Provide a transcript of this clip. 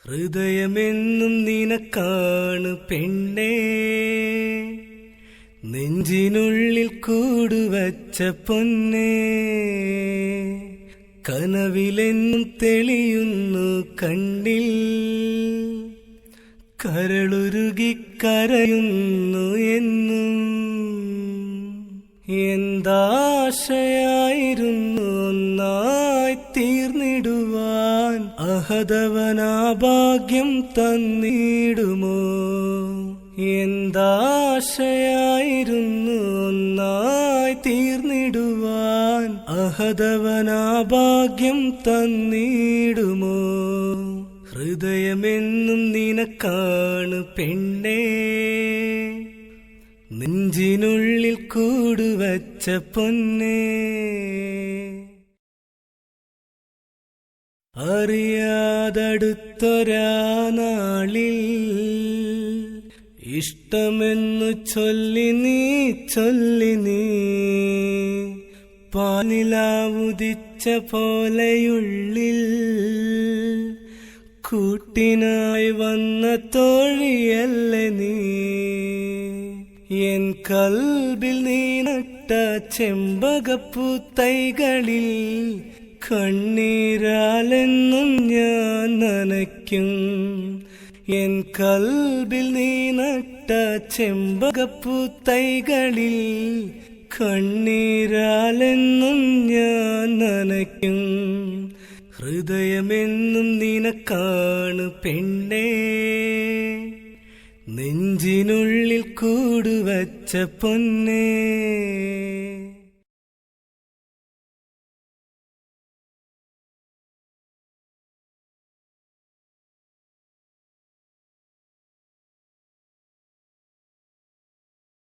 ഹൃദയമെന്നും നിനക്കാണ് പെണ്ണേ, നെഞ്ചിനുള്ളിൽ കൂടുവച്ച പൊന്നേ. കനവിലെന്നും തെളിയുന്നു കണ്ണിൽ, കരളുരുകിക്കരയുന്നു എന്നും. എന്താശയായിരുന്നു ഒന്നായി തീർന്നിടുവാൻ, അഹദവനാ ഭാഗ്യം തന്നിടുമോ. എന്താശയായിരുന്നു ഒന്നായി തീർന്നിടുവാൻ, അഹദവനാ ഭാഗ്യം തന്നിടുമോ. ഹൃദയമെന്നും നിനക്കാണ് പെണ്ണേ, നെഞ്ചിനുള്ളിൽ കൂടുവച്ച പൊന്നേ. അറിയാതടുത്തൊരാ നാളിൽ ഇഷ്ടമെന്നു ചൊല്ലി നീ പാനിലാവുദിച്ച പോലെയുള്ളിൽ കൂട്ടിനായി വന്ന തോഴിയല്ലേ നീ. എൻ കൽബിൽ നീ നട്ട ചെമ്പകപ്പൂ തൈകളിൽ കണ്ണീരാലെന്നും ഞാൻ നനയ്ക്കും. എൻ കൽബിൽ നീ നട്ട ചെമ്പകപ്പൂ തൈകളിൽ കണ്ണീരാലെന്നും ഞാൻ നനയ്ക്കും. ഹൃദയമെന്നും നിനക്കാണ് പെണ്ണേ, നെഞ്ചിനുള്ളിൽ കൂടുവച്ച പൊന്നേ.